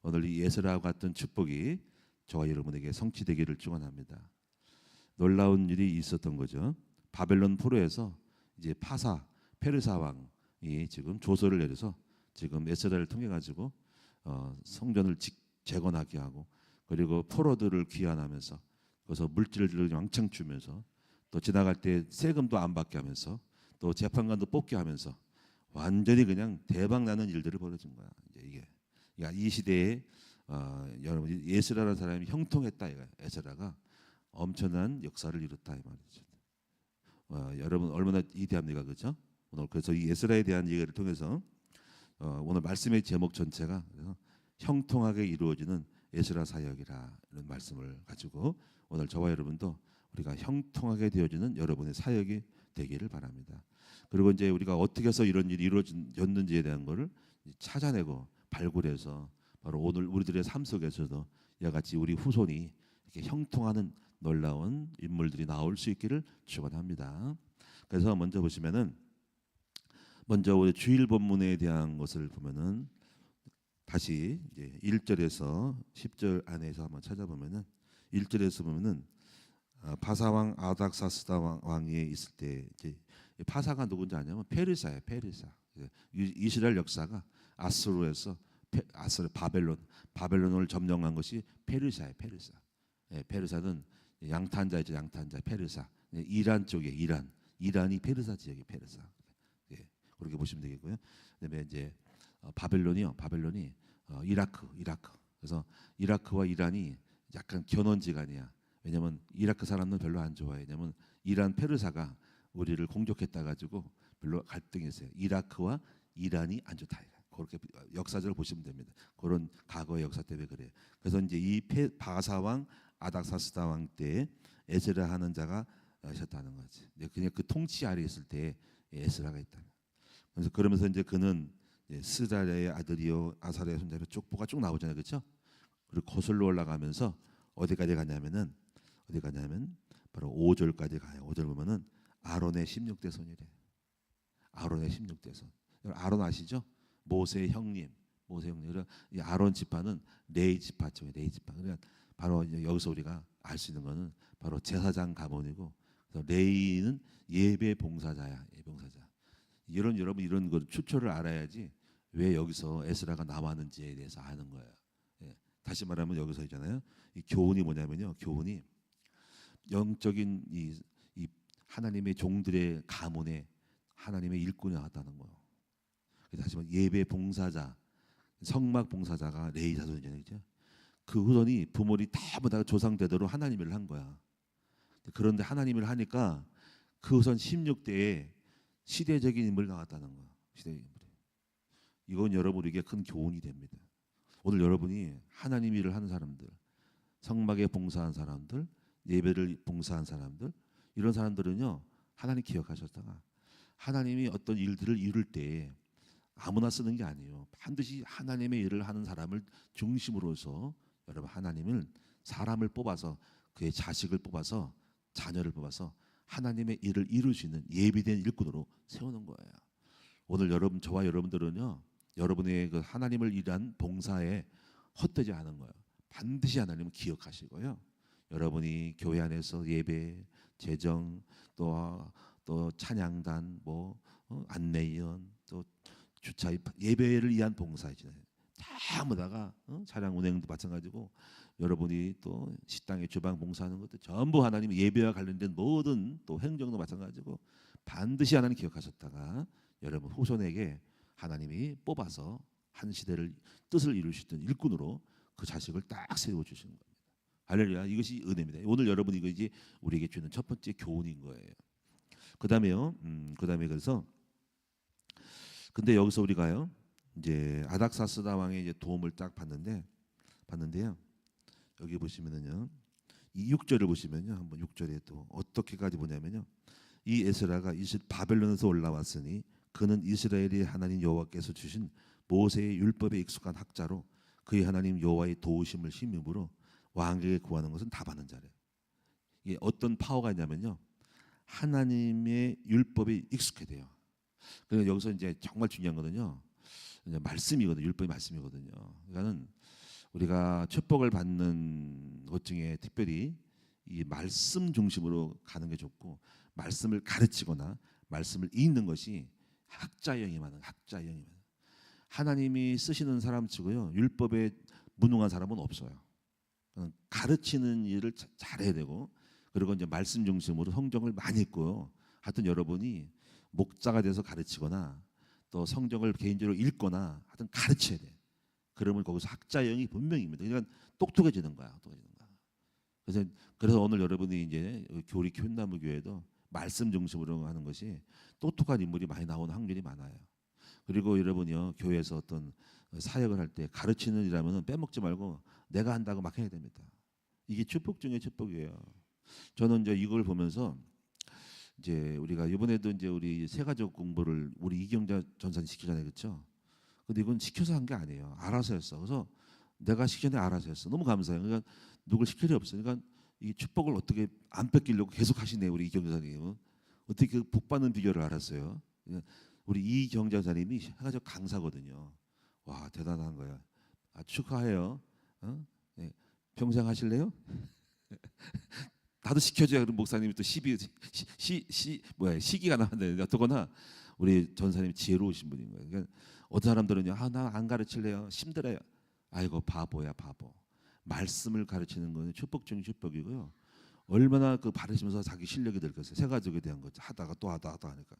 오늘 이 에스라와 같은 축복이 저와 여러분에게 성취되기를 축원합니다. 놀라운 일이 있었던 거죠. 바벨론 포로에서 이제 페르사 왕이 지금 조서를 내려서 지금 에스라를 통해 가지고 성전을 재건하게 하고, 그리고 포로들을 귀환하면서 그래서 물질들을 왕창 주면서 또 지나갈 때 세금도 안 받게 하면서 또 재판관도 뽑게 하면서 완전히 그냥 대박 나는 일들을 벌어진 거야. 이제 이게 이 시대에 여러분 에스라라는 사람이 형통했다. 에스라가 엄청난 역사를 이뤘다 이 말이죠. 여러분 얼마나 위대합니까, 그렇죠? 오늘 그래서 이 에스라에 대한 얘기를 통해서 오늘 말씀의 제목 전체가 형통하게 이루어지는 에스라 사역이라 이런 말씀을 가지고 오늘 저와 여러분도 우리가 형통하게 되어지는 여러분의 사역이 되기를 바랍니다. 그리고 이제 우리가 어떻게 해서 이런 일이 이루어졌는지에 대한 것을 찾아내고 발굴해서 바로 오늘 우리들의 삶 속에서도 이와 같이 우리 후손이 이렇게 형통하는 놀라운 인물들이 나올 수 있기를 축원합니다. 그래서 먼저 보시면은 먼저 우리 주일 본문에 대한 것을 보면은 다시 이제 1절에서 10절 안에서 한번 찾아보면은 1절에서 보면은 파사왕 아닥사스다 왕이 있을 때 이제 파사가 누군지 아냐면 페르사예요. 페르사. 이스라엘 역사가 아수르에서 바벨론을 점령한 것이 페르사예요. 페르사. 페르사는 양탄자이죠. 양탄자 페르사. 이란 쪽에 이란이 페르사 지역이 페르사. 그렇게 보시면 되겠고요. 그다음에 이제 바벨론이 이라크. 그래서 이라크와 이란이 약간 견원지간이야. 왜냐하면 이라크 사람은 별로 안 좋아해. 왜냐하면 이란 페르사가 우리를 공격했다 가지고 별로 갈등이 있어요. 이라크와 이란이 안 좋다. 그렇게 역사적으로 보시면 됩니다. 그런 과거의 역사 때문에 그래요. 그래서 이제 이 바사왕 아닥사스다 왕 때 에스라 하는 자가 있었다는 거지. 그냥 그 통치 아래 있을 때 에스라가 있다. 그래서 그러면서 이제 그는 스라의 아들이요 아사랴의 손자로 족보가 쭉 나오잖아요, 그렇죠? 그리고 거슬러 올라가면서 어디까지 가냐면 바로 5절까지 가요. 5절 보면은 아론의 16대 손이래. 아론의 16대 손. 아론 아시죠? 모세의 형님. 이 아론 지파는 레이 지파죠. 레이 지파. 그러니까 바로 여기서 우리가 알 수 있는 거는 바로 제사장 가문이고, 그래서 레이는 예배 봉사자야. 봉사자. 여러분 이런 걸 추초를 알아야지 왜 여기서 에스라가 남았는지에 대해서 아는 거예요. 다시 말하면 여기서 있잖아요. 이 교훈이 뭐냐면요. 교훈이 영적인 이 하나님의 종들의 가문에 하나님의 일꾼이 나왔다는 거예요. 다시 말하면 예배 봉사자, 성막 봉사자가 레위 자손이잖아요, 그죠? 그 후손이 부모들이 전부 다 조상 대대로 하나님 일을 한 거야. 그런데 하나님 일을 하니까 그 후손 16대에 시대적인 인물이 나왔다는 거야. 시대적인 인물이. 이건 여러분에게 큰 교훈이 됩니다. 오늘 여러분이 하나님 일을 하는 사람들, 성막에 봉사한 사람들, 예배를 봉사한 사람들, 이런 사람들은요 하나님 기억하셨다가 하나님이 어떤 일들을 이룰 때 아무나 쓰는 게 아니에요. 반드시 하나님의 일을 하는 사람을 중심으로서 여러분 하나님은 사람을 뽑아서 그의 자식을 뽑아서 자녀를 뽑아서 하나님의 일을 이룰 수 있는 예비된 일꾼으로 세우는 거예요. 오늘 저와 여러분들은요 여러분의 그 하나님을 일한 봉사에 헛되지 않은 거예요. 반드시 하나님은 기억하시고요. 여러분이 교회 안에서 예배, 재정, 또 찬양단, 안내위원, 또 주차 예배를 위한 봉사이잖아요. 전부 다가 차량 운행도 마찬가지고 여러분이 또 식당에 주방 봉사하는 것도 전부 하나님 예배와 관련된 모든 또 행정도 마찬가지고 반드시 하나님 기억하셨다가 여러분 후손에게 하나님이 뽑아서 한 시대를 뜻을 이룰 수 있는 일꾼으로 그 자식을 딱 세워 주시는 겁니다. 할렐루야. 이것이 은혜입니다. 오늘 여러분 이것이 우리에게 주는 첫 번째 교훈인 거예요. 그다음에요. 그래서 근데 여기서 우리가요. 이제 아닥사스다 왕의 이제 도움을 딱 봤는데요. 여기 보시면은요. 이 6절을 보시면요. 한번 6절에 또 어떻게까지 보냐면요. 이 에스라가 바벨론에서 올라왔으니 그는 이스라엘의 하나님 여호와께서 주신 모세의 율법에 익숙한 학자로 그의 하나님 여호와의 도우심을 힘입으로 왕에게 구하는 것은 다 받는 자래요. 이게 어떤 파워가 있냐면요. 하나님의 율법에 익숙해야 돼요. 그래서 여기서 이제 정말 중요한 거는요. 이제 말씀이거든요. 율법이 말씀이거든요. 그러니까는 우리가 축복을 받는 것 중에 특별히 이 말씀 중심으로 가는 게 좋고, 말씀을 가르치거나 말씀을 읽는 것이 학자형이 많은 학자형이 많은. 하나님이 쓰시는 사람치고요 율법에 무능한 사람은 없어요. 가르치는 일을 잘해야 되고, 그리고 이제 말씀 중심으로 성경을 많이 읽고요. 하여튼 여러분이 목자가 돼서 가르치거나 또 성경을 개인적으로 읽거나 하여튼 가르쳐야 돼. 그러면 거기서 학자형이 분명히 입니다. 그러니까 똑똑해지는 거야. 똑똑해지는 거야. 그래서 오늘 여러분이 이제 우리 교인나무 교회도 말씀 중심으로 하는 것이 똑똑한 인물이 많이 나오는 확률이 많아요. 그리고 여러분이요 교회에서 어떤 사역을 할 때 가르치는 일하면은 빼먹지 말고 내가 한다고 막 해야 됩니다. 이게 축복 중에 축복이에요. 저는 이제 이걸 보면서 이제 우리가 이번에도 이제 우리 세가족 공부를 우리 이경자 전사님 시키잖아요, 그렇죠? 근데 이건 시켜서 한 게 아니에요. 알아서 했어. 그래서 내가 시키기 전에 알아서 했어. 너무 감사해요. 그러니까 누굴 시킬 일 없어요. 그러니까 이 축복을 어떻게 안 뺏기려고 계속 하시네요, 우리 이경자 선생님은. 어떻게 그 복 받는 비결을 알았어요? 그러니까 우리 이경자 선생님이 세가족 강사거든요. 와 대단한 거야. 아, 축하해요. 어? 네. 평생 하실래요? 나도 시켜줘야 그럼 목사님이 또 시기가 나왔는데 어떠거나 우리 전사님이 지혜로우신 분인 거예요. 그러니까 어떤 사람들은요, 나 안 가르칠래요, 힘들어요. 아이고 바보야 바보. 말씀을 가르치는 거는 축복 중에 축복이고요. 얼마나 그 가르치면서 자기 실력이 늘겠어요. 세 가족에 대한 거 하다가 또 하다 하니까.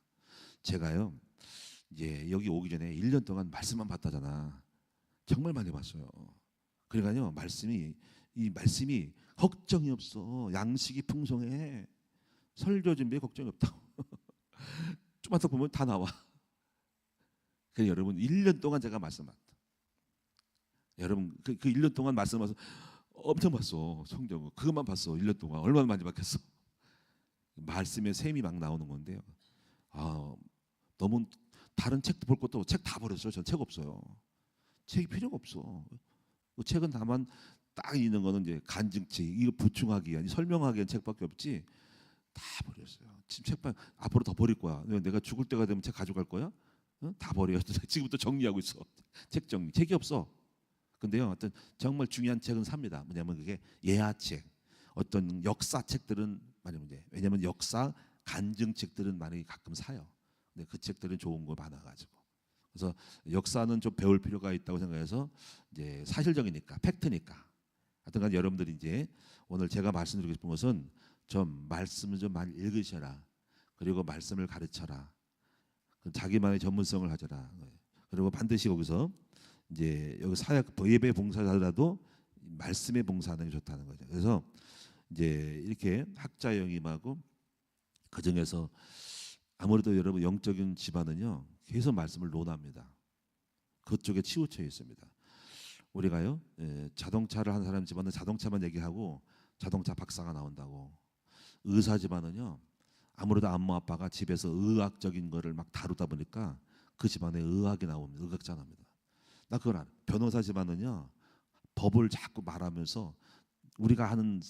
제가요 이제 여기 오기 전에 1년 동안 말씀만 봤다잖아. 정말 많이 봤어요. 그러니까요 이 말씀이 걱정이 없어. 양식이 풍성해. 설교 준비에 걱정이 없다고. 좀만 더 보면 다 나와. 그래서 여러분 1년 동안 제가 말씀 봤다. 여러분 그 1년 동안 말씀 봐서 엄청 봤어. 성경을 그것만 봤어. 1년 동안 얼마나 많이 봤겠어. 말씀에 샘이 막 나오는 건데요. 아 너무 다른 책도 볼 것도 책 다 버렸어요. 전 책 없어요. 책이 필요가 없어. 그 책은 다만 딱 있는 거는 이제 간증책, 이거 보충하기 위한 설명하기 위한 책밖에 없지. 다 버렸어요. 지금 책방 앞으로 더 버릴 거야. 내가 죽을 때가 되면 책 가져갈 거야? 응? 다 버려. 지금부터 정리하고 있어. 책 정리. 책이 없어. 근데요, 어떤 정말 중요한 책은 삽니다. 뭐냐면 그게 예화책, 어떤 역사책들은 많이 문제. 왜냐하면 역사 간증책들은 많이 가끔 사요. 근데 그 책들은 좋은 거 많아가지고. 그래서 역사는 좀 배울 필요가 있다고 생각해서 이제 사실적이니까, 팩트니까. 하여튼간 여러분들이 이제 오늘 제가 말씀드리고 싶은 것은 좀 말씀을 좀 많이 읽으셔라. 그리고 말씀을 가르쳐라. 자기만의 전문성을 가져라. 그리고 반드시 거기서 이제 여기 사역 예배 봉사자라도 말씀에 봉사하는 게 좋다는 거죠. 그래서 이제 이렇게 학자형 임하고 그 중에서 아무래도 여러분 영적인 집안은요 계속 말씀을 논합니다. 그쪽에 치우쳐 있습니다. 우리가요 자동차를 하는 사람 집안은 자동차만 얘기하고 자동차 박사가 나온다고. 의사 집안은요 아무래도 안무 아빠가 집에서 의학적인 거를 막 다루다 보니까 그 집안에 의학이 나옵니다. 의학자 나옵니다. 나 그걸 알아. 변호사 집안은요 법을 자꾸 말하면서 우리가 하는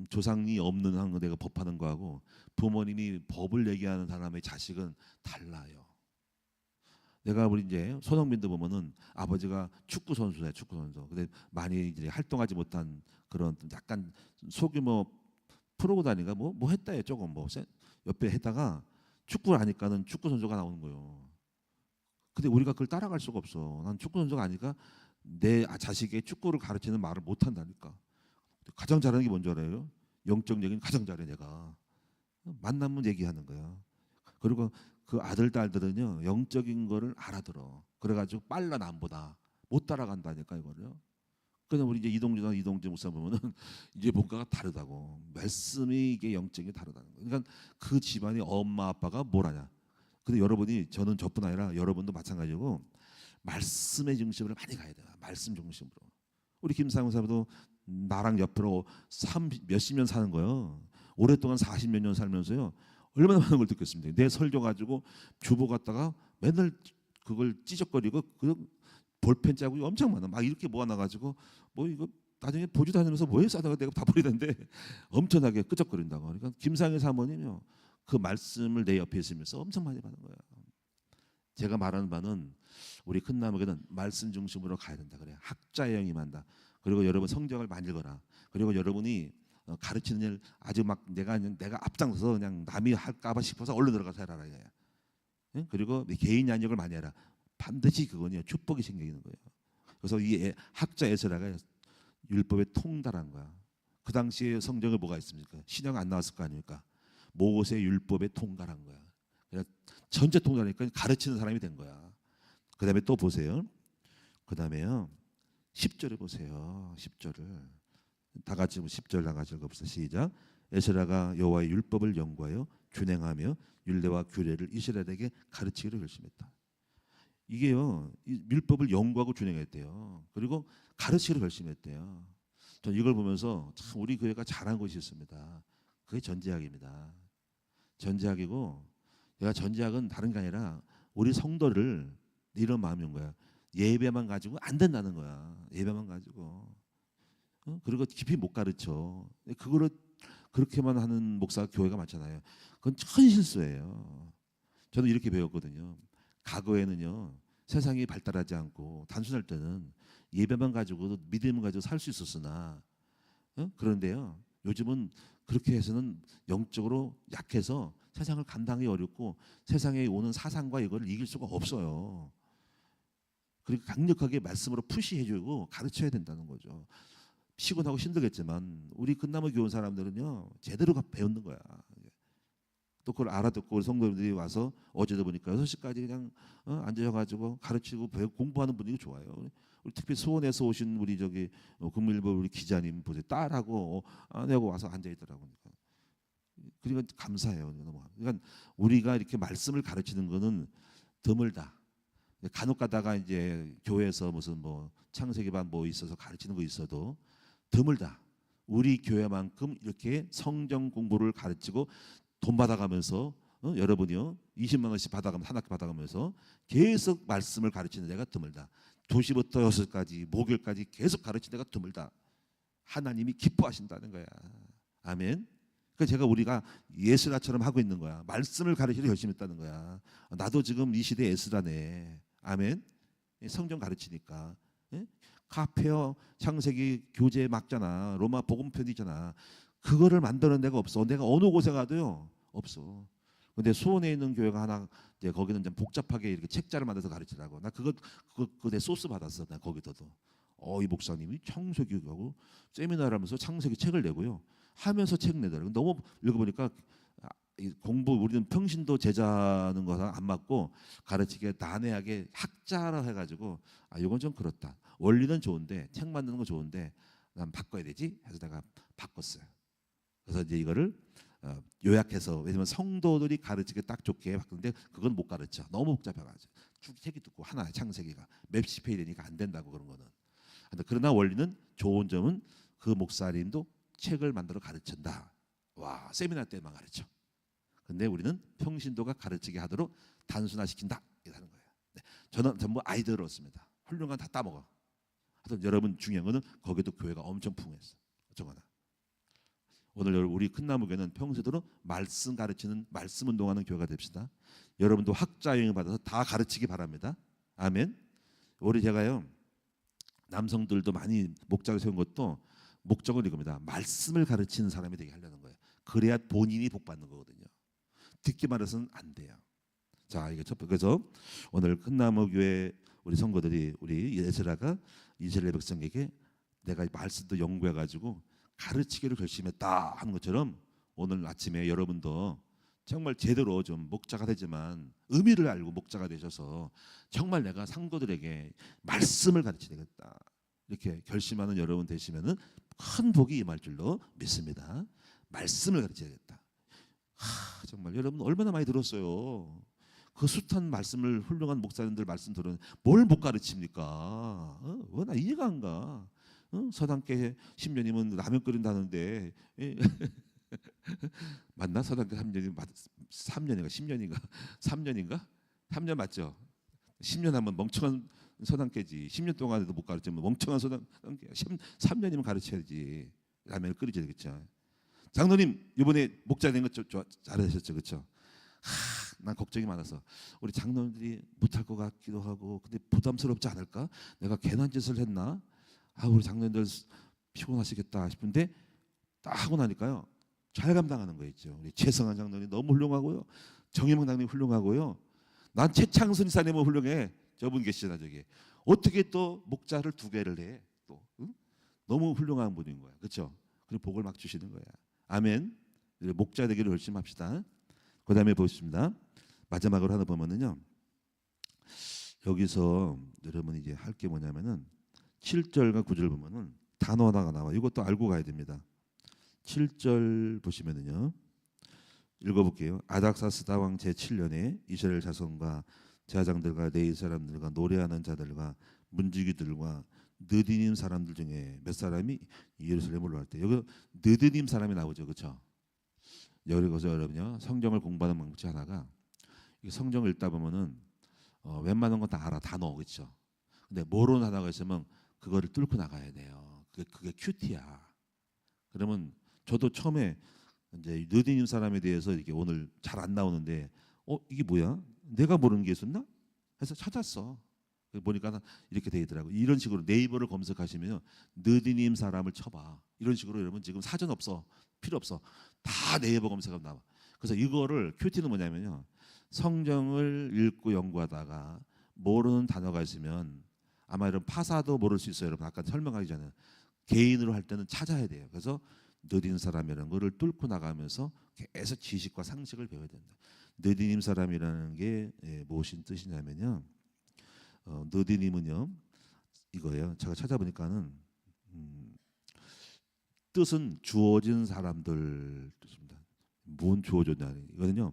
조상이 없는 한 거 내가 법하는 거하고 부모님이 법을 얘기하는 사람의 자식은 달라요. 내가 우리 이제 손흥민도 보면은 아버지가 축구 선수예요, 축구 선수. 근데 많이 이제 활동하지 못한 그런 약간 소규모 프로 다니가 뭐 했다 조금 뭐 옆에 했다가 축구를 하니까는 축구 선수가 나오는 거예요. 근데 우리가 그걸 따라갈 수가 없어. 난 축구 선수가 아니까 내 자식에게 축구를 가르치는 말을 못 한다니까. 가장 잘하는 게 뭔지 알아요? 영적 얘기는 가장 잘해 내가. 만나면 얘기하는 거야. 그리고 그 아들 딸들은요 영적인 거를 알아들어. 그래가지고 빨라 남보다 못 따라간다니까 이거를요. 그냥 우리 이제 이동재 목사 보면은 이제 뭔가가 다르다고. 말씀이 이게 영적이 다르다는 거예요. 그러니까 그 집안이 엄마 아빠가 뭘 하냐. 근데 여러분이 저는 저뿐 아니라 여러분도 마찬가지고 말씀의 중심으로 많이 가야 돼요. 말씀 중심으로. 우리 김상훈 사람도 나랑 옆으로 몇십 년 사는 거예요. 오랫동안 40몇 년 살면서요. 얼마나 많은 걸 듣겠습니까? 내 설교 가지고 주보 갖다가 맨날 그걸 찌적거리고 그 볼펜 자국이 엄청 많아. 막 이렇게 모아놔가지고 뭐 이거 나중에 보지도 않으면서 뭐에 싸다가 내가 다 버리는데 엄청나게 끄적거린다고. 그러니까 김상희 사모님요. 그 말씀을 내 옆에 있으면서 엄청 많이 받은 거예요. 제가 말하는 바는 우리 큰나무교는 말씀 중심으로 가야 된다 그래요. 학자형이 만다. 그리고 여러분 성경을 많이 읽어라. 그리고 여러분이 가르치는 일 아주 막 내가 앞장서서 그냥 남이 할까봐 싶어서 얼른 들어가서 해라 이거야. 응? 그리고 개인 양육을 많이 해라. 반드시 그거는요 축복이 생기는 거예요. 그래서 이 학자 에스라가 율법에 통달한 거야. 그 당시에 성경에 뭐가 있습니까? 신약 안 나왔을 거 아닙니까? 모세 율법에 통달한 거야. 그냥 전체 통달하니까 가르치는 사람이 된 거야. 그 다음에 또 보세요. 그 다음에요 10절을 보세요. 10절을 다 같이 10절 다 같이 읽어봅시다. 시작. 에스라가 여호와의 율법을 연구하여 준행하며 율례와 규례를 이스라엘에게 가르치기로 결심했다. 이게요 이 율법을 연구하고 준행했대요. 그리고 가르치기로 결심했대요. 전 이걸 보면서 참 우리 교회가 잘한 것이 있습니다. 그게 전제학입니다. 전제학이고 내가 전제학은 다른 게 아니라 우리 성도를 이런 마음인 거야. 예배만 가지고 안 된다는 거야. 예배만 가지고. 그리고 깊이 못 가르쳐. 그거를 그렇게만 하는 목사 교회가 많잖아요. 그건 큰 실수예요. 저는 이렇게 배웠거든요. 과거에는요 세상이 발달하지 않고 단순할 때는 예배만 가지고도 믿음을 가지고 살 수 있었으나 그런데요 요즘은 그렇게 해서는 영적으로 약해서 세상을 감당하기 어렵고 세상에 오는 사상과 이거를 이길 수가 없어요. 그리고 강력하게 말씀으로 푸시해주고 가르쳐야 된다는 거죠. 피곤하고 힘들겠지만 우리 끝나무 교원 사람들은요 제대로 배우는 거야. 또 그걸 알아듣고 우리 성도들이 와서 어제도 보니까 6시까지 그냥 앉으셔가지고 가르치고 공부하는 분위기 좋아요. 우리 특히 수원에서 오신 우리 저기 금일보 우리 기자님 보세요. 딸하고 아내하고 와서 앉아 있더라고요. 그러니까 감사해요. 그러니까 우리가 이렇게 말씀을 가르치는 거는 드물다. 간혹 가다가 이제 교회에서 무슨 뭐 창세기반 뭐 있어서 가르치는 거 있어도 드물다. 우리 교회만큼 이렇게 성경 공부를 가르치고 돈 받아가면서 여러분이요 20만 원씩 받아가면서 한 학기 받아가면서 계속 말씀을 가르치는 데가 드물다. 2시부터 6시까지 목요일까지 계속 가르치는 데가 드물다. 하나님이 기뻐하신다는 거야. 아멘. 그러니까 제가 우리가 예스라처럼 하고 있는 거야. 말씀을 가르치려 열심히 했다는 거야. 나도 지금 이 시대에 에스라네. 아멘. 성경 가르치니까. 카페어 창세기 교재 막잖아. 로마 복음편이잖아. 그거를 만드는 데가 없어. 내가 어느 곳에 가도요 없어. 근데 수원에 있는 교회가 하나 이제 거기는 좀 복잡하게 이렇게 책자를 만들어서 가르치라고. 나 그거 내 소스 받았어. 나 거기서도. 이 목사님이 창세기하고 세미나를 하면서 창세기 책을 내고요. 하면서 책 내더라고. 너무 읽어보니까 공부 우리는 평신도 제자는 거랑 안 맞고 가르치기에 난해하게 학자라 해가지고 이건 좀 그렇다. 원리는 좋은데 책 만드는 거 좋은데 난 바꿔야 되지 해서 내가 바꿨어요. 그래서 이제 이거를 요약해서 왜냐면 성도들이 가르치기 딱 좋게 바꾸는데 그건 못 가르쳐. 너무 복잡해가지고 책이 듣고 하나 창세기가 몇십 페이지 되니까 안 된다고 그런 거는. 그러나 원리는 좋은 점은 그 목사님도 책을 만들어 가르친다. 와 세미나 때만 가르쳐. 근데 우리는 평신도가 가르치게 하도록 단순화시킨다 이라는 거예요. 네. 저는 전부 아이들었습니다. 훌륭한 다 따먹어. 하여튼 여러분 중요한 거는 거기도 교회가 엄청 풍했어. 어쩌거나. 오늘 우리 큰나무교회는 평소대로 말씀 가르치는 말씀 운동하는 교회가 됩시다. 여러분도 학자형을 받아서 다 가르치기 바랍니다. 아멘. 우리 제가요 남성들도 많이 목적을 세운 것도 목적은 이겁니다. 말씀을 가르치는 사람이 되게 하려는 거예요. 그래야 본인이 복 받는 거거든요. 듣기만 해서는 안 돼요. 자, 이게 첫 번째. 그래서 오늘 큰나무교회 우리 성도들이 우리 에스라가 이스라엘 백성에게 내가 말씀도 연구해가지고 가르치기를 결심했다 하는 것처럼 오늘 아침에 여러분도 정말 제대로 좀 목자가 되지만 의미를 알고 목자가 되셔서 정말 내가 상도들에게 말씀을 가르치겠다 이렇게 결심하는 여러분 되시면은 큰 복이 임할 줄로 믿습니다. 말씀을 가르쳐야겠다. 정말 여러분 얼마나 많이 들었어요. 그 숱한 말씀을 훌륭한 목사님들 말씀 들은 뭘 못 가르칩니까? 나 이해가 안 가. 서당계 10년이면 라면 끓인다는데 맞나? 서당계 3년이 3년인가 10년인가 3년인가 3년 맞죠? 10년 하면 멍청한 서당계지. 10년 동안에도 못 가르치면 멍청한 서당계. 3년이면 가르쳐야지. 라면을 끓이셔야 되겠죠. 장로님 이번에 목자 된 거 잘하셨죠, 그렇죠? 난 걱정이 많아서 우리 장로님들이 못할 것 같기도 하고 근데 부담스럽지 않을까? 내가 괜한 짓을 했나? 아 우리 장로님들 피곤하시겠다 싶은데 딱 하고 나니까요 잘 감당하는 거 있죠. 우리 최성한 장로님 너무 훌륭하고요. 정혜명 장로님 훌륭하고요. 난 최창순 이사님은 훌륭해. 저분 계시잖아 저기. 어떻게 또 목자를 두 개를 해? 또 응? 너무 훌륭한 분인 거야. 그렇죠? 그리고 복을 막 주시는 거야. 아멘. 목자 되기를 열심히 합시다. 그다음에 보겠습니다. 마지막으로 하나 보면은요. 여기서 여러분 이제 할 게 뭐냐면은 7절과 9절 보면은 단어 하나가 나와. 이것도 알고 가야 됩니다. 7절 보시면은요. 읽어볼게요. 아닥사스다 왕 제7년에 이스라엘 자손과 제사장들과 레위 사람들과 노래하는 자들과 문지기들과 느디님 사람들 중에 몇 사람이 예루살렘을 올라갈 때 여기 느디님 사람이 나오죠, 그렇죠? 여기서 여러분요 성경을 공부하는 방법 중 하나가 이 성경을 읽다 보면은 웬만한 건 다 알아, 단어, 그렇죠? 근데 모르는 단어가 있으면 그거를 뚫고 나가야 돼요. 그게 큐티야. 그러면 저도 처음에 이제 느디님 사람에 대해서 이렇게 오늘 잘 안 나오는데 이게 뭐야? 내가 모르는 게 있었나? 해서 찾았어. 보니까 이렇게 돼 있더라고. 이런 식으로 네이버를 검색하시면 느디님 사람을 쳐봐. 이런 식으로 여러분 지금 사전 없어, 필요 없어. 다 네이버 검색하면 나와. 그래서 이거를 큐티는 뭐냐면요. 성경을 읽고 연구하다가 모르는 단어가 있으면 아마 이런 파사도 모를 수 있어요. 여러분 아까 설명하기 전에 개인으로 할 때는 찾아야 돼요. 그래서 느딘 사람이라는 거를 뚫고 나가면서 계속 지식과 상식을 배워야 된다. 느디님 사람이라는 게 무엇인 뜻이냐면요. 느디님은요 이거예요. 제가 찾아보니까는 뜻은 주어진 사람들 뜻입니다. 뭔 주어졌냐 이거는요.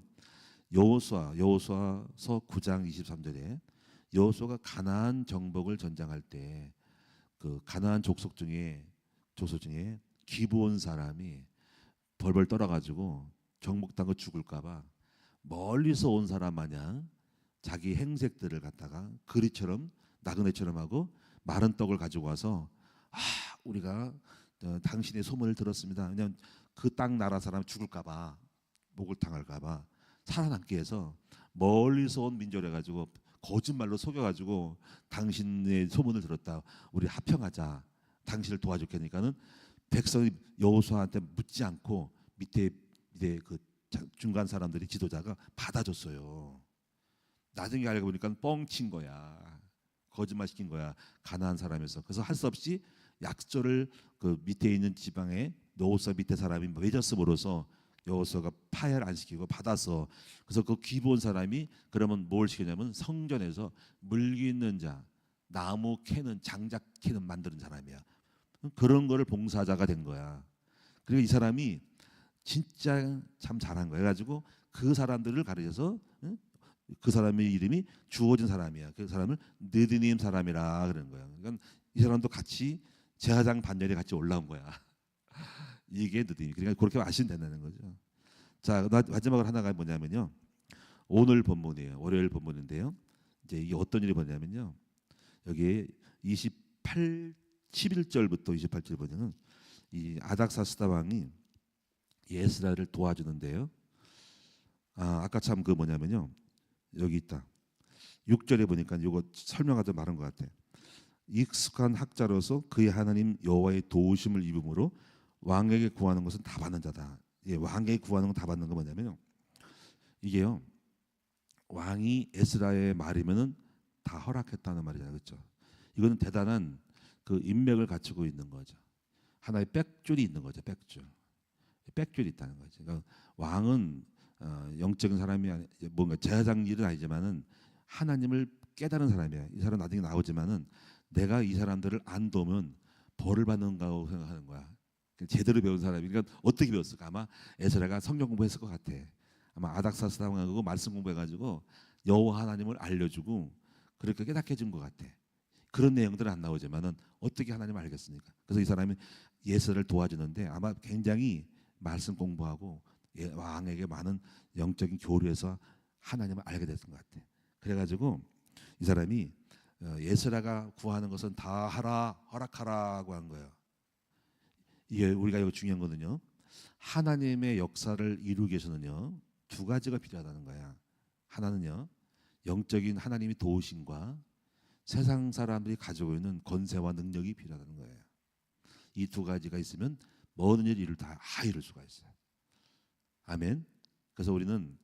여호수아서 9장 23절에 여호수아가 가나안 정복을 전장할 때 그 가나안 족속 중에 기브온 사람이 벌벌 떨어가지고 정복당을 죽을까봐 멀리서 온 사람 마냥 자기 행색들을 갖다가 그리처럼 나그네처럼 하고 마른 떡을 가지고 와서 우리가 당신의 소문을 들었습니다. 왜냐하면 그 땅 나라 사람 죽을까봐 목을 당할까봐 살아남기 위해서 멀리서 온 민족을 해가지고 거짓말로 속여가지고 당신의 소문을 들었다. 우리 합평하자. 당신을 도와줄게니까는 백성이 여호수아한테 묻지 않고 밑에 그 중간 사람들이 지도자가 받아줬어요. 나중에 알고 보니까 뻥친 거야. 거짓말 시킨 거야. 가나안 사람에서. 그래서 할 수 없이 약조를 그 밑에 있는 지방에 여호수아 밑에 사람이 맺었음으로써 여호수아가 파열 안 시키고 받아서 그래서 그 기브온 사람이 그러면 뭘 시키냐면 성전에서 물기 있는 자, 나무 캐는 장작 캐는 만드는 사람이야. 그런 거를 봉사자가 된 거야. 그리고 이 사람이 진짜 참 잘한 거야. 그래가지고 그 사람들을 가르쳐서 그 사람의 이름이 주어진 사람이야. 그 사람을 느디님 사람이라 그러는 거야. 그러니까 이 사람도 같이 제사장 반열에 같이 올라온 거야. 이게 느디님. 그러니까 그렇게 아시면 된다는 거죠. 자 마지막으로 하나가 뭐냐면요. 오늘 본문이에요. 월요일 본문인데요. 이제 이게 어떤 일이 벌어냐면요. 여기 11절부터 28절 보면은 이 아닥사스다 왕이 예스라를 도와주는데요. 아까 참 그 뭐냐면요. 여기 있다. 6절에 보니까 이거 설명하듯 말한 것 같아. 익숙한 학자로서 그의 하나님 여호와의 도우심을 입음으로 왕에게 구하는 것은 다 받는 자다. 왕에게 구하는 건 다 받는 거 뭐냐면요. 이게요. 왕이 에스라의 말이면은 다 허락했다는 말이잖아요. 그렇죠? 이거는 대단한 그 인맥을 갖추고 있는 거죠. 하나의 백줄이 있는 거죠. 백줄이 있다는 거죠. 그러니까 왕은 영적인 사람이 뭔가 제사장 일은 아니지만은 하나님을 깨달은 사람이야. 이 사람 나중에 나오지만은 내가 이 사람들을 안 도우면 벌을 받는다고 생각하는 거야. 제대로 배운 사람이. 그러니까 어떻게 배웠을까? 아마 에스라가 성경 공부했을 것 같아. 아마 아닥사스다 왕하고 말씀 공부해가지고 여호와 하나님을 알려주고 그렇게 깨닫게 해준 것 같아. 그런 내용들은 안 나오지만은 어떻게 하나님을 알겠습니까? 그래서 이 사람이 예스를 도와주는데 아마 굉장히 말씀 공부하고 왕에게 많은 영적인 교류에서 하나님을 알게 됐던 것 같아. 그래가지고 이 사람이 예스라가 구하는 것은 다 하라 허락하라고 한 거예요. 이게 우리가 이거 중요한 거는요. 하나님의 역사를 이루기 위해서는요. 두 가지가 필요하다는 거야. 하나는요. 영적인 하나님의 도우심과 세상 사람들이 가지고 있는 권세와 능력이 필요하다는 거예요. 이 두 가지가 있으면 모든 일을 다 이룰 수가 있어요. 아멘. 그래서 우리는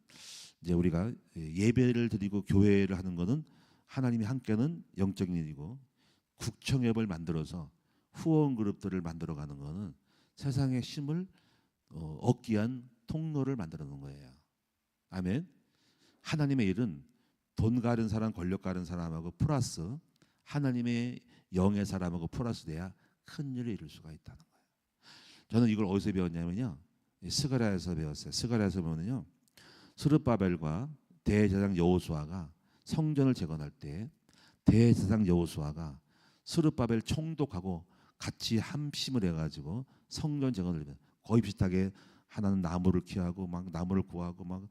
이제 우리가 예배를 드리고 교회를 하는 것은 하나님이 함께는 영적인 일이고, 국청협을 만들어서 후원 그룹들을 만들어가는 것은 세상의 힘을 얻기 위한 통로를 만들어 놓은 거예요. 아멘. 하나님의 일은 돈 가른 사람, 권력 가른 사람하고 플러스 하나님의 영의 사람하고 플러스 돼야 큰 일을 이룰 수가 있다는 거예요. 저는 이걸 어디서 배웠냐면요, 스가랴에서 배웠어요. 스가랴에서 보면요, 스룹바벨과 대제사장 여호수아가 성전을 재건할 때 대제사장 여호수아가 스룹바벨 총독하고 같이 함심을 해가지고 성전 재건을 하면 거의 비슷하게, 하나는 나무를 키하고 막 나무를 구하고 막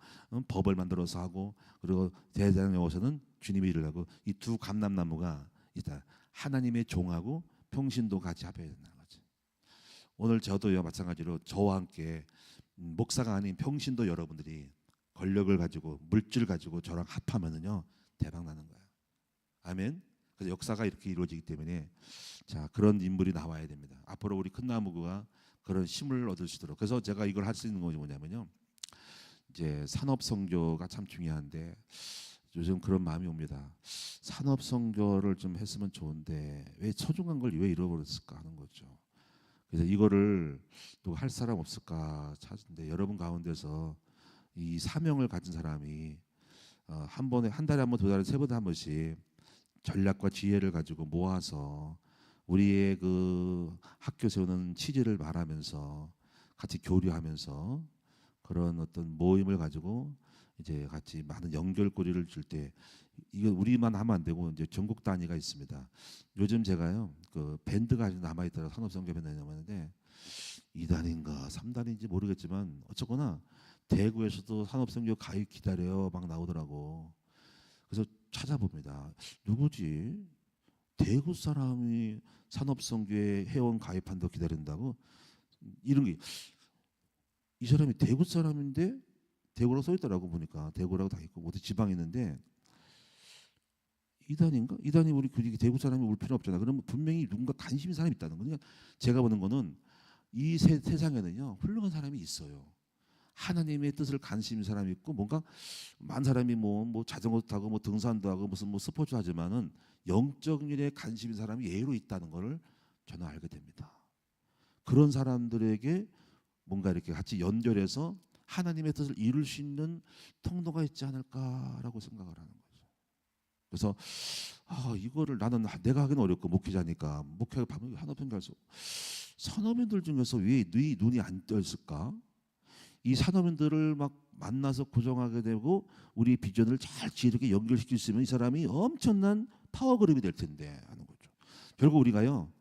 법을 만들어서 하고, 그리고 대제사장 여호수아는 주님의 일을 하고, 이 두 감람나무가 일단 하나님의 종하고 평신도 같이 합해야 된다는 거죠. 오늘 저도요 마찬가지로 저와 함께 목사가 아닌 평신도 여러분들이 권력을 가지고 물질을 가지고 저랑 합하면은요 대박 나는 거예요. 아멘. 그래서 역사가 이렇게 이루어지기 때문에 자, 그런 인물이 나와야 됩니다. 앞으로 우리 큰 나무가 그런 힘을 얻을 수 있도록. 그래서 제가 이걸 할 수 있는 것이 뭐냐면요, 이제 산업 선교가 참 중요한데 요즘 그런 마음이 옵니다. 산업 선교를 좀 했으면 좋은데 왜 소중한 걸 왜 잃어버렸을까 하는 거죠. 그래서 이거를 누가 할 사람 없을까 찾는데, 여러분 가운데서 이 사명을 가진 사람이 한 번에, 한 달에 한 번, 두 달에 세 번에 한 번씩 전략과 지혜를 가지고 모아서 우리의 그 학교 세우는 취지를 말하면서 같이 교류하면서 그런 어떤 모임을 가지고 이제 같이 많은 연결고리를 줄 때, 이거 우리만 하면 안 되고 이제 전국 단위가 있습니다. 요즘 제가요 그 밴드가 아직 남아 있더라고. 산업선교 밴드가 남았는데 2단인가 3단인지 모르겠지만 어쨌거나 대구에서도 산업선교 가입 기다려요 막 나오더라고. 그래서 찾아봅니다. 누구지? 대구 사람이 산업선교에 회원 가입한다고 기다린다고? 이런 게, 이 사람이 대구 사람인데 대구라고 써 있더라고. 보니까 대구라고 다 있고 어디 지방에 있는데, 이단인가? 이단이 우리 대구 사람이 올 필요 없잖아. 그러면 분명히 누군가 관심 있는 사람이 있다는 거예요. 그러니까 제가 보는 거는 이 세상에는요 훌륭한 사람이 있어요. 하나님의 뜻을 관심 있는 사람이 있고, 뭔가 많은 사람이 뭐 자전거 타고 뭐 등산도 하고 무슨 뭐 스포츠 하지만은 영적 일에 관심 있는 사람이 예로 있다는 것을 저는 알게 됩니다. 그런 사람들에게 뭔가 이렇게 같이 연결해서 하나님의 뜻을 이룰 수 있는 통로가 있지 않을까라고 생각을 하는 거죠. 그래서 이거를 나는 내가 하기는 어렵고 목회자니까, 목회가 밤에 산업인 가서 산업인들 중에서 왜 네 눈이 안 떴을까? 이 산업인들을 막 만나서 구성하게 되고 우리 비전을 잘 지혜롭게 연결시킬 수 있으면 이 사람이 엄청난 파워그룹이 될 텐데 하는 거죠. 결국 우리가요,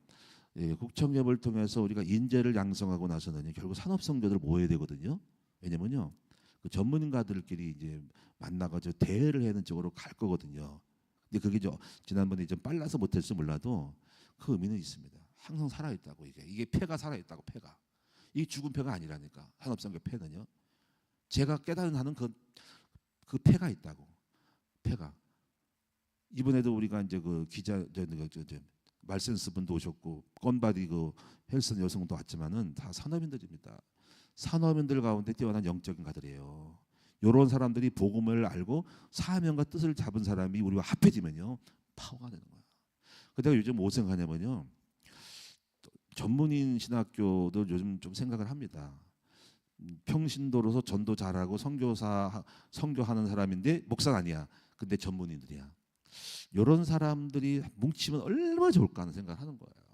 국청협을 통해서 우리가 인재를 양성하고 나서는 결국 산업선교들 모여야 되거든요. 왜냐면요, 그 전문가들끼리 이제 만나가지고 대회를 하는 쪽으로 갈 거거든요. 근데 그게 지난번에 좀 빨라서 못했어 몰라도 그 의미는 있습니다. 항상 살아있다고. 이게 폐가 살아있다고. 폐가, 이 죽은 폐가 아니라니까. 산업선교 폐는요, 제가 깨달은 하는 그 폐가 있다고. 폐가. 이번에도 우리가 이제 그 기자 말센스 분도 오셨고 건바디 그 헬스 여성도 왔지만은 다 산업인들입니다. 산업인들 가운데 뛰어난 영적인 가들이에요. 이런 사람들이 복음을 알고 사명과 뜻을 잡은 사람이 우리와 합해지면요 파워가 되는 거야. 그래서 요즘 뭐 생각하냐면요, 전문인 신학교도 요즘 좀 생각을 합니다. 평신도로서 전도 잘하고 선교하는 사람인데 목사는 아니야. 근데 전문인들이야. 이런 사람들이 뭉치면 얼마나 좋을까 하는 생각을 하는 거예요.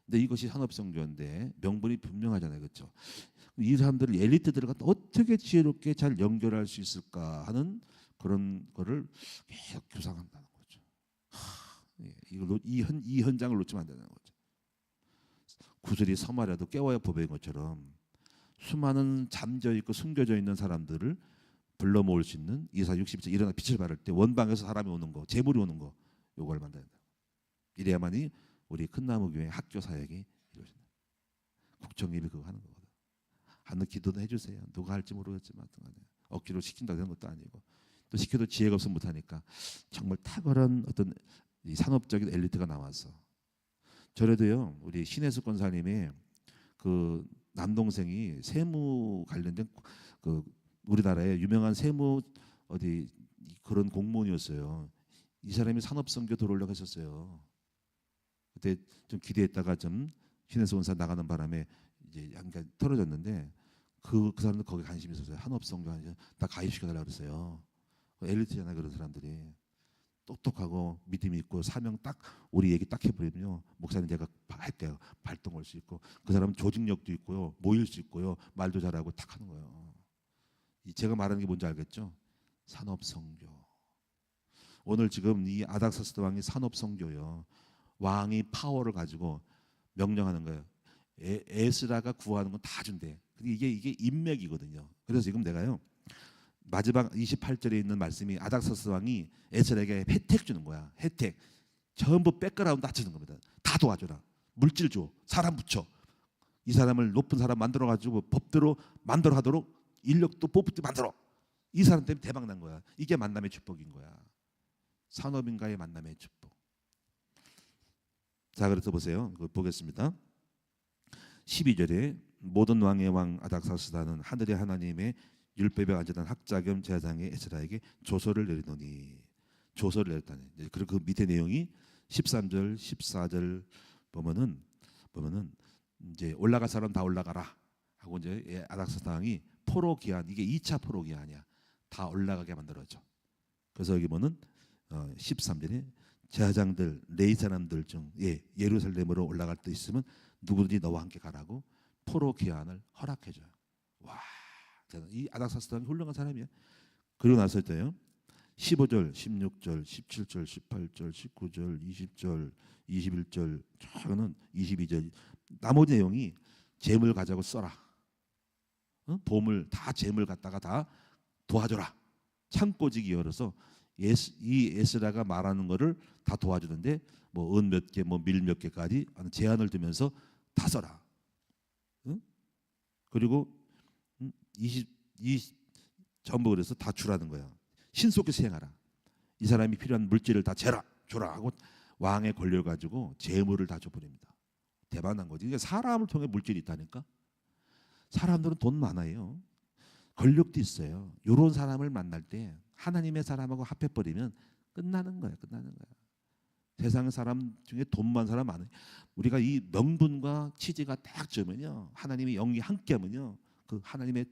근데 이것이 산업선교인데 명분이 분명하잖아요, 그렇죠? 이 사람들을 엘리트들과 어떻게 지혜롭게 잘 연결할 수 있을까 하는 그런 거를 계속 구상한다는 거죠. 이 현장을 놓치면 안 되는 거죠. 구슬이 서말에도 깨워야 보배인 것처럼 수많은 잠져 있고 숨겨져 있는 사람들을 불러 모을 수 있는 이사 60절 일어나 빛을 발할 때 원방에서 사람이 오는 거, 재물이 오는 거, 요걸 만든다. 이래야만이 우리 큰 나무 교회 학교 사역이 이루어진다. 국정립이 그거 하는 거거든. 하는 기도도 해주세요. 누가 할지 모르겠지만 억지로 시킨다고 되는 것도 아니고, 또 시켜도 지혜가 없으면 못하니까 정말 탁월한 어떤 이 산업적인 엘리트가 나왔어. 저래도요, 우리 신혜수 권사님의 그 남동생이 세무 관련된 그 우리나라의 유명한 세무 어디 그런 공무원이었어요. 이 사람이 산업선교 들어오려고 했었어요. 그때 좀 기대했다가 좀 신혜수 권사 나가는 바람에 이제 약간 떨어졌는데 그 사람들 거기 관심이 있었어요. 한업선교 다 가입시켜달라고 그랬어요. 엘리트잖아 그런 사람들이. 똑똑하고 믿음이 있고 사명 딱 우리 얘기 딱 해버리면요 목사님 제가 할게요 발동할 수 있고 그 사람은 조직력도 있고요 모일 수 있고요 말도 잘하고 탁 하는 거예요. 제가 말하는 게 뭔지 알겠죠? 산업선교. 오늘 지금 이 아닥사스다 왕이 산업선교요. 왕이 파워를 가지고 명령하는 거예요. 에스라가 구하는 건 다 준대. 이게 인맥이거든요. 그래서 지금 내가요 마지막 28절에 있는 말씀이 아닥사스 왕이 에스라에게 혜택 주는 거야. 혜택. 전부 백그라운드 다 주는 겁니다. 다 도와줘라. 물질 줘. 사람 붙여. 이 사람을 높은 사람 만들어 가지고 법대로 만들어 하도록 인력도 뽑도 만들어. 이 사람 때문에 대박 난 거야. 이게 만남의 축복인 거야. 산업인가의 만남의 축복. 자, 그래서 보세요. 보겠습니다. 12절에 모든 왕의 왕 아닥사스다는 하늘의 하나님의 율법에 안전한 학자 겸 제사장의 에스라에게 조서를 내리노니. 조서를 내렸다니. 그리고 그 밑에 내용이 13절, 14절 보면은 이제 올라갈 사람 다 올라가라 하고 이제 아닥사스 왕이 포로 기한, 이게 2차 포로 기한이야. 다 올라가게 만들어져. 그래서 여기 보면 13절에 제사장들 레위 사람들 중 예루살렘으로 올라갈 때 있으면 누구든지 너와 함께 가라고 포로 기한을 허락해 줘요. 와. 이 아닥사스 왕이 훌륭한 사람이야. 그리고 나서 때요 15절, 16절, 17절, 18절, 19절, 20절, 21절, 저는 22절 나머지 내용이 재물 가자고 써라. 보물 다 재물 갖다가 다 도와줘라. 창고지기 열어서 이 에스라가 말하는 거를 다 도와주는데 뭐 은 몇 개, 뭐 밀 몇 개까지 제한을 두면서 다 써라. 그리고 전부 그래서 다 주라는 거야. 신속히 수행하라. 이 사람이 필요한 물질을 다 줘라 하고 왕의 권력을 가지고 재물을 다 줘버립니다. 대박난 거지. 이게 사람을 통해 물질이 있다니까. 사람들은 돈 많아요. 권력도 있어요. 이런 사람을 만날 때 하나님의 사람하고 합해버리면 끝나는 거야. 세상 사람 중에 돈 많은 사람 많아요. 우리가 이 명분과 치즈가 딱 주면요, 하나님의 영이 함께하면요, 그 하나님의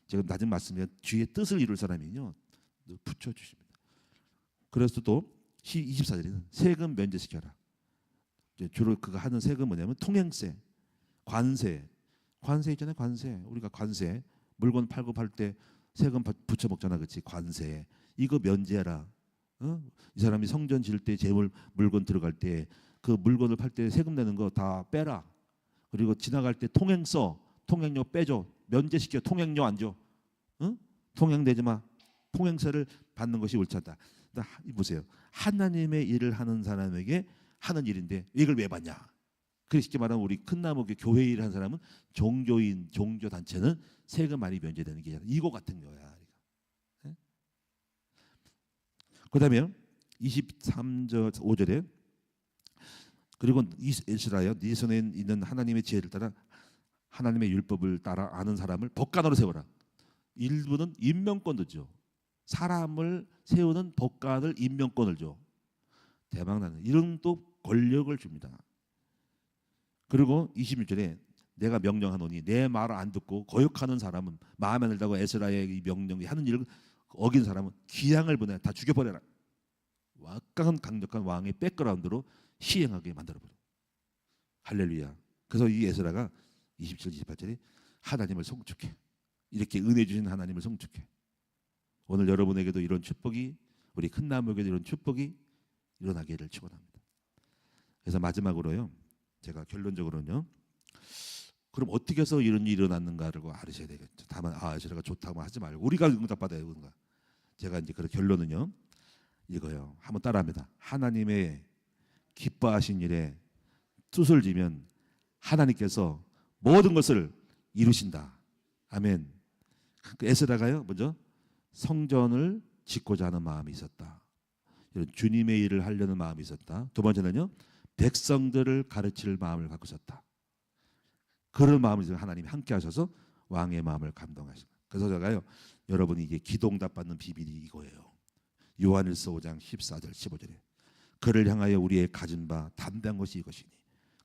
지금 낮은 말씀에 주의 뜻을 이룰 사람이요 붙여주십니다. 그래서 또 24절에는 세금 면제시켜라. 주로 그가 하는 세금 뭐냐면 통행세, 관세 있잖아요. 관세. 우리가 관세 물건 팔고 팔 때 세금 붙여 먹잖아, 그렇지? 관세 이거 면제해라. 이 사람이 성전 지을 때 재물 물건 들어갈 때 그 물건을 팔 때 세금 내는 거 다 빼라. 그리고 지나갈 때 통행료 빼줘. 면제시켜. 통행료 안 줘. 통행 내지 마. 통행세를 받는 것이 옳지 않다. 보세요. 하나님의 일을 하는 사람에게 하는 일인데 이걸 왜 받냐? 그래서 쉽게 말하면 우리 큰 나무교 교회 일을 하는 사람은 종교인, 종교단체는 세금 많이 면제되는 게 이거 같은 거야. 그 다음에 23절 5절에 그리고 이스라엘 네 손에 있는 하나님의 지혜를 따라 하나님의 율법을 따라 아는 사람을 법관으로 세워라. 일부는 임명권도 줘. 사람을 세우는 법관을 임명권을 줘. 대박나는 이런 또 권력을 줍니다. 그리고 26절에 내가 명령하노니 내 말을 안 듣고 거역하는 사람은 마음에 안 들다고 에스라의 명령이 하는 일을 어긴 사람은 귀양을 보내 다 죽여버려라. 완강한 강력한 왕의 백그라운드로 시행하게 만들어버려. 할렐루야. 그래서 이 에스라가 27, 28절에 하나님을 송축해. 이렇게 은혜 주신 하나님을 송축해. 오늘 여러분에게도 이런 축복이, 우리 큰 나무에게도 이런 축복이 일어나기를 축원합니다. 그래서 마지막으로요, 제가 결론적으로는요, 그럼 어떻게 해서 이런 일이 일어났는가를 알으셔야 되겠죠. 다만 에스라가 좋다고 하지 말고 우리가 응답받아야 되는가. 제가 이제 그 결론은요 이거요. 한번 따라합니다. 하나님의 기뻐하신 일에 뜻을 지면 하나님께서 모든 것을 이루신다. 아멘. 그 에스라가요 먼저 성전을 짓고자 하는 마음이 있었다. 이런 주님의 일을 하려는 마음이 있었다. 두 번째는요, 백성들을 가르칠 마음을 갖고 있었다. 그런 마음을 하나님이 함께 하셔서 왕의 마음을 감동하셨다. 그래서 제가요, 여러분이 이게 기도응답 받는 비밀이 이거예요. 요한일서 5장 14절 15절에 그를 향하여 우리의 가진 바 담대한 것이 이것이니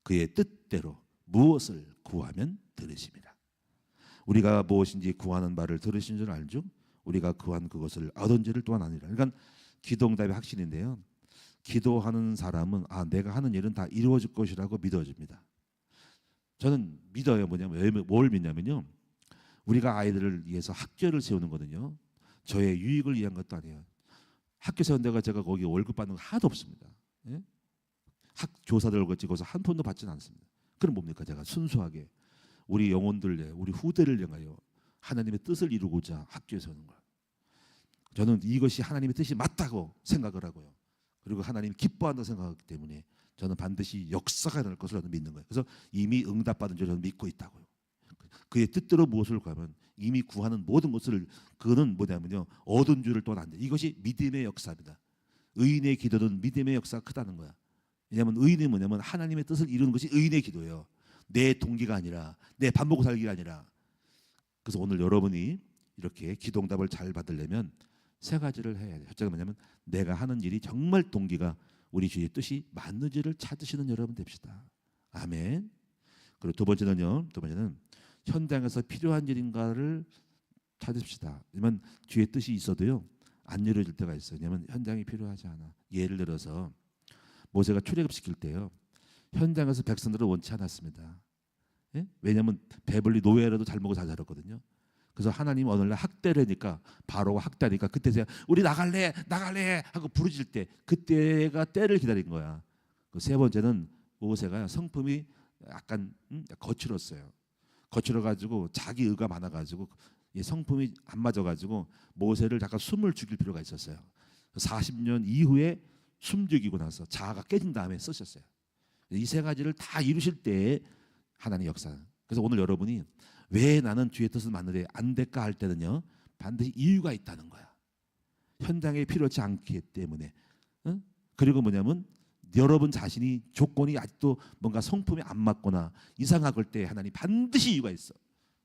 그의 뜻대로 무엇을 구하면 들으심이라. 우리가 무엇인지 구하는 바를 들으신 줄 알죠? 우리가 구한 그것을 얻은지를 또한 아니라. 그러니까 기도응답의 확신인데요, 기도하는 사람은 내가 하는 일은 다 이루어질 것이라고 믿어집니다. 저는 믿어요. 뭘 믿냐면요, 우리가 아이들을 위해서 학교를 세우는 거든요, 저의 유익을 위한 것도 아니에요. 학교 세운 데가 제가 거기 월급 받는 거 하나도 없습니다. 예? 학교사들 월급 찍어서 한 푼도 받지는 않습니다. 그럼 뭡니까? 제가 순수하게 우리 영혼들, 우리 후대를 향하여 하나님의 뜻을 이루고자 학교에 세우는 거예요. 저는 이것이 하나님의 뜻이 맞다고 생각을 하고요, 그리고 하나님이 기뻐한다고 생각하기 때문에 저는 반드시 역사가 일어날 것을 저는 믿는 거예요. 그래서 이미 응답받은 줄 저는 믿고 있다고요. 그의 뜻대로 무엇을 구하면 이미 구하는 모든 것을, 그는 뭐냐면요, 얻은 줄을 또한 안 돼. 이것이 믿음의 역사입니다. 의인의 기도는 믿음의 역사가 크다는 거야. 왜냐하면 의인이 뭐냐면 하나님의 뜻을 이루는 것이 의인의 기도예요. 내 동기가 아니라, 내 밥 먹고 살기가 아니라. 그래서 오늘 여러분이 이렇게 기도응답을 잘 받으려면 세 가지를 해야 돼요. 첫째가 뭐냐면 내가 하는 일이 정말 동기가 우리 주의 뜻이 맞는지를 찾으시는 여러분 됩시다. 아멘. 그리고 두 번째는 현장에서 필요한 일인가를 찾읍시다. 왜냐면 주의 뜻이 있어도요, 안 이루어질 때가 있어요. 왜냐면 현장이 필요하지 않아. 예를 들어서 모세가 출애굽 시킬 때요, 현장에서 백성들을 원치 않았습니다. 예? 왜냐하면 배불리 노예라도 잘 먹고 잘 살았거든요. 그래서 하나님 어느 날 학대를 하니까, 바로가 학대하니까 그때 제가 우리 나갈래 하고 부르질 때, 그때가 때를 기다린 거야. 그 세 번째는 모세가 성품이 약간 거칠었어요. 거칠어가지고 자기 의가 많아가지고 성품이 안 맞아가지고 모세를 잠깐 숨을 죽일 필요가 있었어요. 40년 이후에 숨 죽이고 나서 자아가 깨진 다음에 쓰셨어요. 이 세 가지를 다 이루실 때 하나님 역사. 그래서 오늘 여러분이 왜 나는 주의 뜻을 만들어야 안 될까 할 때는요, 반드시 이유가 있다는 거야. 현장에 필요치 않기 때문에. 응? 그리고 뭐냐면 여러분 자신이 조건이 아직도 뭔가 성품이 안 맞거나 이상할 때 하나님 반드시 이유가 있어.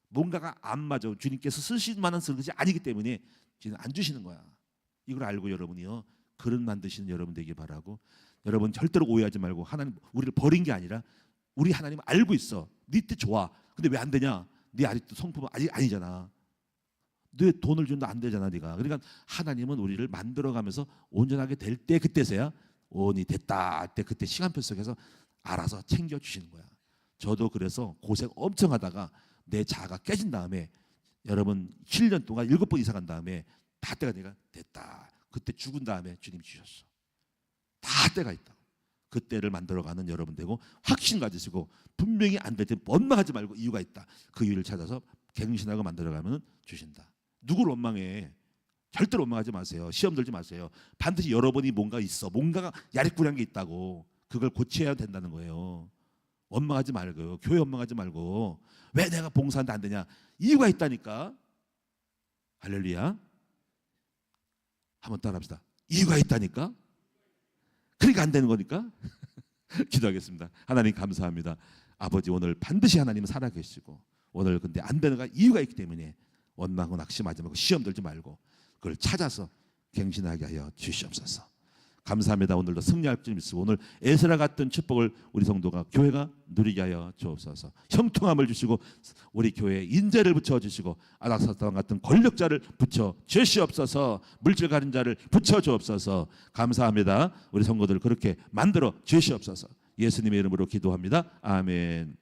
뭔가가 안 맞아. 주님께서 쓰실 만한 것이 아니기 때문에 주님 안 주시는 거야. 이걸 알고 여러분이요, 그릇 만드시는 여러분 되길 바라고, 여러분 절대로 오해하지 말고, 하나님 우리를 버린 게 아니라 우리 하나님 알고 있어. 네 뜻 좋아. 근데 왜 안 되냐? 네 아직도 성품은 아직 아니잖아. 네 돈을 준도 안 되잖아, 네가. 그러니까 하나님은 우리를 만들어가면서 온전하게 될 때, 그때서야 온이 됐다 할 때, 그때 시간표 속에서 알아서 챙겨주시는 거야. 저도 그래서 고생 엄청 하다가 내 자아가 깨진 다음에, 여러분 7년 동안 7번 이사 간 다음에 다 때가 내가 됐다. 그때 죽은 다음에 주님이 주셨어. 다 때가 있다. 그 때를 만들어가는 여러분 되고, 확신 가지시고, 분명히 안 될 때 원망하지 말고 이유가 있다. 그 이유를 찾아서 갱신하고 만들어가면 주신다. 누구를 원망해? 절대로 원망하지 마세요. 시험 들지 마세요. 반드시 여러분이 뭔가 있어. 뭔가가 야리꾸리한 게 있다고. 그걸 고쳐야 된다는 거예요. 원망하지 말고요. 교회 원망하지 말고, 왜 내가 봉사하는데 안 되냐? 이유가 있다니까. 할렐루야. 한번 따라합시다. 이유가 있다니까. 그러니까 안 되는 거니까. 기도하겠습니다. 하나님 감사합니다. 아버지, 오늘 반드시 하나님은 살아계시고, 오늘 근데 안 되는 거 이유가 있기 때문에 원망하고 낙심하지 말고 시험 들지 말고 그걸 찾아서 갱신하게 하여 주시옵소서. 감사합니다. 오늘도 승리할 줄 믿으시고, 오늘 에스라 같은 축복을 우리 성도가, 교회가 누리게 하여 주옵소서. 형통함을 주시고, 우리 교회에 인재를 붙여주시고, 아닥사탄 같은 권력자를 붙여주시옵소서. 물질 가진 자를 붙여주옵소서. 감사합니다. 우리 성도들 그렇게 만들어 주시옵소서. 예수님의 이름으로 기도합니다. 아멘.